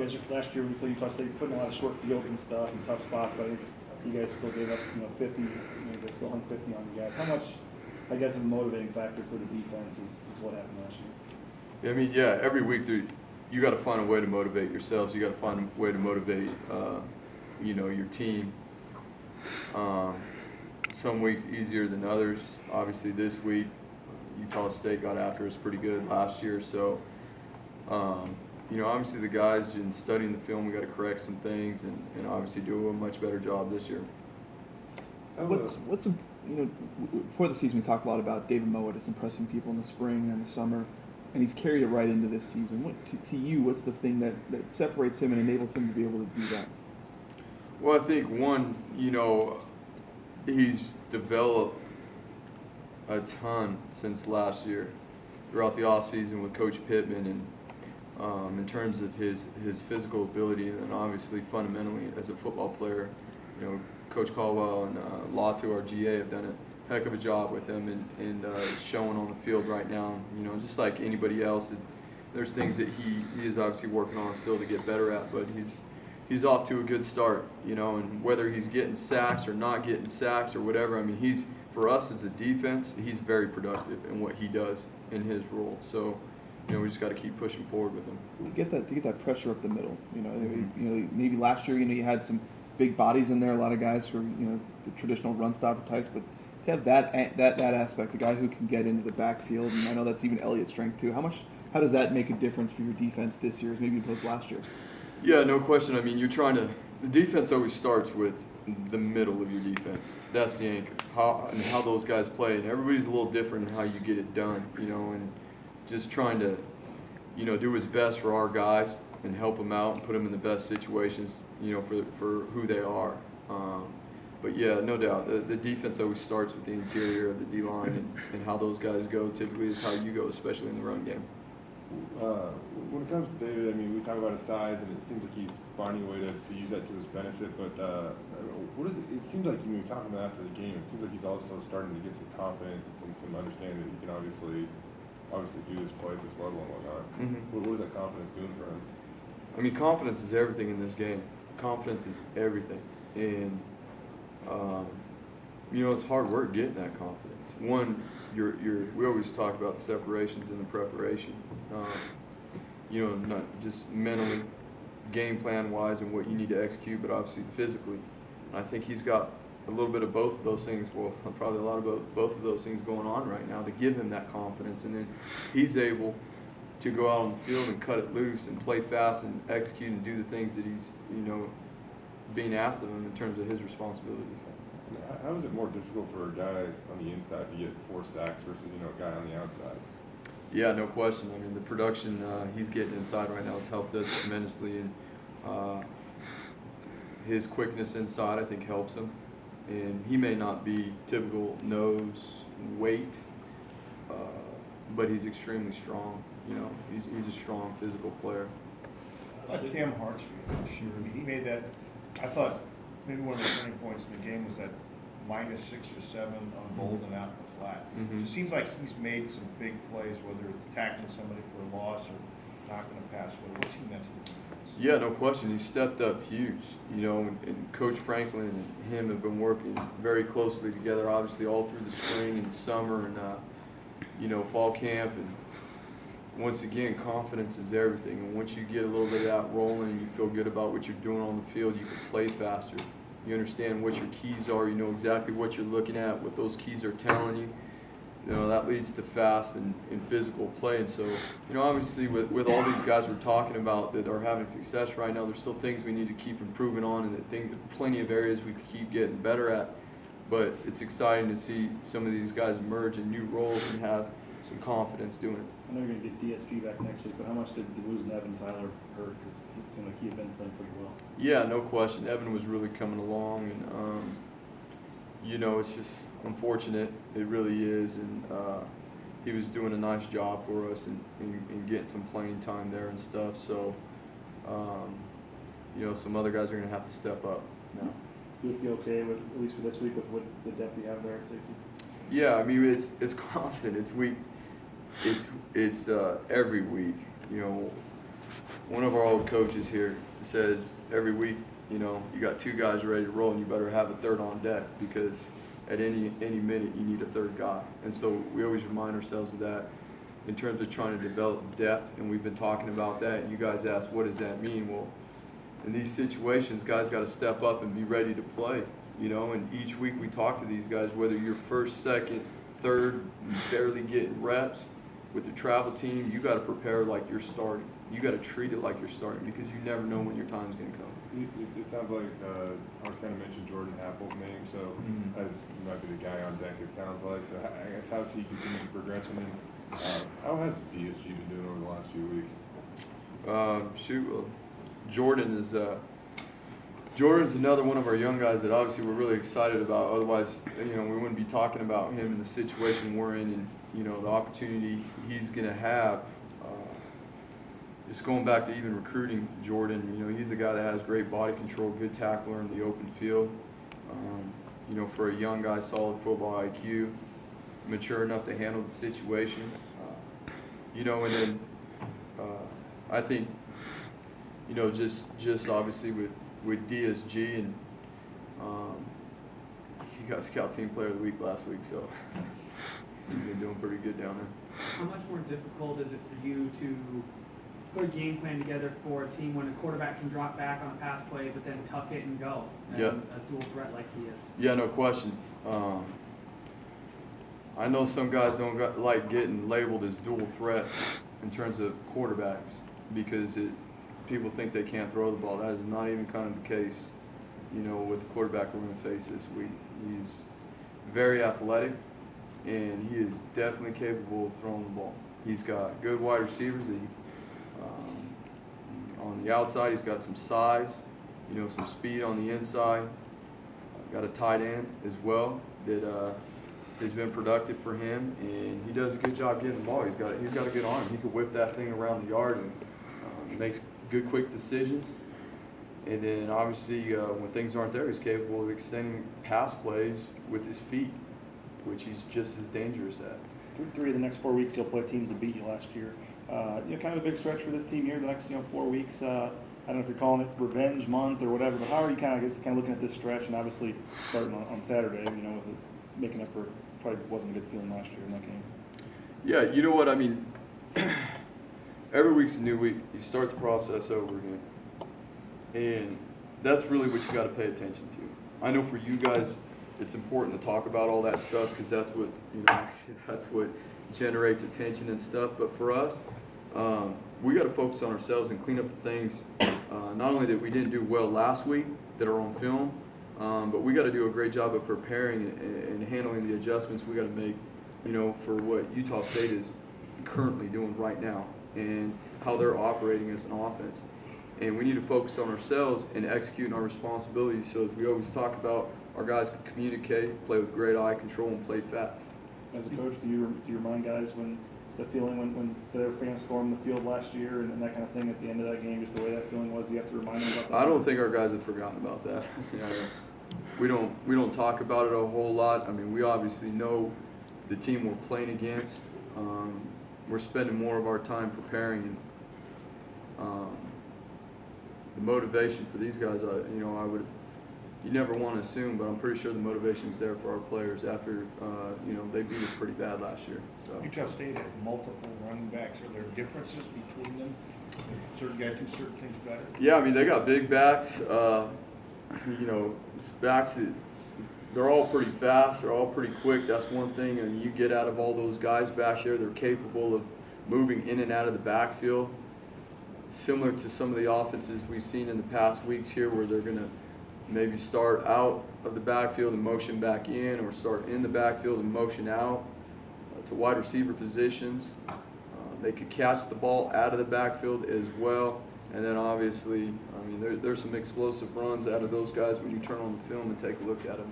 guys last year when you played Utah State, putting a lot of short fields and stuff and tough spots, but I think you guys still gave up 50. They still hung 50 on you guys. How much, I guess, a motivating factor for the defense is what happened last year? Yeah, every week you got to find a way to motivate yourselves. You got to find a way to motivate, your team. Some weeks easier than others. Obviously, this week Utah State got after us pretty good last year. So, obviously the guys in studying the film, we got to correct some things and obviously do a much better job this year. Before the season we talked a lot about David Mowat is impressing people in the spring and the summer, and he's carried it right into this season. To you, what's the thing that separates him and enables him to be able to do that? Well, I think one, he's developed a ton since last year throughout the offseason with Coach Pittman and in terms of his physical ability and obviously fundamentally as a football player. Coach Caldwell and Latu, our GA, have done a heck of a job with him and it's showing on the field right now. Just like anybody else, there's things that he is obviously working on still to get better at, but he's off to a good start, and whether he's getting sacks or not getting sacks or whatever, for us as a defense, he's very productive in what he does in his role. So, we just got to keep pushing forward with him. To get that pressure up the middle, maybe last year, you had some big bodies in there, a lot of guys who are, the traditional run stopper types, but to have that aspect, a guy who can get into the backfield, and I know that's even Elliott's strength too. How does that make a difference for your defense this year, as maybe opposed to last year? Yeah, no question. The defense always starts with the middle of your defense. That's the anchor. How those guys play, and everybody's a little different in how you get it done, and just trying to, do his best for our guys and help them out and put them in the best situations, for who they are. But yeah, no doubt, the defense always starts with the interior of the D-line and how those guys go typically is how you go, especially in the run game. When it comes to David, we talk about his size, and it seems like he's finding a way to use that to his benefit. But what is it? It seems like when you're talking about after the game, it seems like he's also starting to get some confidence and some understanding that he can obviously do this play at this level and whatnot. Mm-hmm. What is that confidence doing for him? Confidence is everything in this game. Confidence is everything, and it's hard work getting that confidence. One, we always talk about the separations and the preparation. Not just mentally, game plan wise, and what you need to execute, but obviously physically. And I think he's got a little bit of both of those things. Well, probably a lot of both of those things going on right now to give him that confidence, and then he's able to go out on the field and cut it loose and play fast and execute and do the things that he's being asked of him in terms of his responsibilities. How is it more difficult for a guy on the inside to get 4 sacks versus a guy on the outside? Yeah, no question. The production he's getting inside right now has helped us tremendously, and his quickness inside I think helps him. And he may not be typical nose weight, but he's extremely strong. He's a strong physical player. Cam Hartsfield this year. He made that. I thought maybe one of the turning points in the game was that -6 or 7 on bold and out in the flat. Mm-hmm. It seems like he's made some big plays, whether it's tackling somebody for a loss or knocking a pass away. What's he meant to the defense? Yeah, no question. He stepped up huge. And Coach Franklin and him have been working very closely together, obviously all through the spring and summer and fall camp. And once again, confidence is everything. And once you get a little bit of that rolling and you feel good about what you're doing on the field, you can play faster. You understand what your keys are. You know exactly what you're looking at, what those keys are telling you. That leads to fast and physical play. And so, obviously with all these guys we're talking about that are having success right now, there's still things we need to keep improving on, and plenty of areas we can keep getting better at. But it's exciting to see some of these guys emerge in new roles and have some confidence doing it. I know you're going to get DSG back next week, but how much did losing Evan Tyler hurt? Because it seemed like he had been playing pretty well. Yeah, no question. Evan was really coming along, and it's just unfortunate. It really is, and he was doing a nice job for us and getting some playing time there and stuff. So, some other guys are going to have to step up now. Do you feel okay with, at least for this week, with what the depth you have there at safety? Yeah, it's constant. It's week. It's every week. one of our old coaches here says every week, you know, you got 2 guys ready to roll and you better have a third on deck because at any minute you need a third guy. And so we always remind ourselves of that in terms of trying to develop depth, and we've been talking about that. You guys asked, what does that mean? Well, in these situations, guys got to step up and be ready to play, you know, and each week we talk to these guys, whether you're first, second, third, barely getting reps with the travel team, you got to prepare like you're starting. You got to treat it like you're starting because you never know when your time's going to come. It sounds like I was kind of mentioned Jordan Apple's name, so as you might be the guy on deck, it sounds like. So I guess how's he continuing to progress? And then how has BSG been doing over the last few weeks? Jordan's another one of our young guys that obviously we're really excited about. Otherwise, you know, we wouldn't be talking about him in the situation we're in, and you know the opportunity he's going to have. Just going back to even recruiting Jordan, you know, he's a guy that has great body control, good tackler in the open field. You know, for a young guy, solid football IQ, mature enough to handle the situation. You know, and then I think, you know, just obviously with DSG, and he got Scout Team Player of the Week last week, so he's been doing pretty good down there. How much more difficult is it for you to put a game plan together for a team when a quarterback can drop back on a pass play but then tuck it and go? And Yeah. a dual threat like he is. Yeah, no question. I know some guys don't like getting labeled as dual threats in terms of quarterbacks because people think they can't throw the ball. That is not even kind of the case, you know, with the quarterback we're going to face this week. He's very athletic, and he is definitely capable of throwing the ball. He's got good wide receivers. On the outside, he's got some size, you know, some speed on the inside. Got a tight end as well that has been productive for him, and he does a good job getting the ball. He's got a good arm. He could whip that thing around the yard and makes good, quick decisions. And then obviously, when things aren't there, he's capable of extending pass plays with his feet, which he's just as dangerous at. 3 of the next 4 weeks, you'll play teams that beat you last year. You know, kind of a big stretch for this team here. The next 4 weeks. I don't know if you're calling it revenge month or whatever, but how are you kind of looking at this stretch, and obviously starting on Saturday, you know, with it making up for probably wasn't a good feeling last year in that game. Yeah, you know what I mean. Every week's a new week. You start the process over again, and that's really what you got to pay attention to. I know for you guys, it's important to talk about all that stuff because that's what that's what generates attention and stuff. But for us, we got to focus on ourselves and clean up the things. Not only that we didn't do well last week that are on film, but we got to do a great job of preparing and handling the adjustments we got to make, you know, for what Utah State is currently doing right now and how they're operating as an offense. And we need to focus on ourselves and executing our responsibilities. So as we always talk about, our guys can communicate, play with great eye control, and play fast. As a coach, do you remind guys when their fans stormed the field last year and that kind of thing at the end of that game, just the way that feeling was? Do you have to remind them about that? I don't think our guys have forgotten about that. We don't talk about it a whole lot. I mean, we obviously know the team we're playing against. We're spending more of our time preparing, and the motivation for these guys. You never want to assume, but I'm pretty sure the motivation's there for our players after they beat us pretty bad last year. So Utah State has multiple running backs. Are there differences between them? Certain guys do certain things better? yeah, I mean they got big backs. Backs. They're all pretty fast. They're all pretty quick. That's one thing. And you get out of all those guys back there, they're capable of moving in and out of the backfield. Similar to some of the offenses we've seen in the past weeks here, where they're going to maybe start out of the backfield and motion back in, or start in the backfield and motion out to wide receiver positions. They could catch the ball out of the backfield as well. And then obviously, I mean, there's some explosive runs out of those guys when you turn on the film and take a look at them.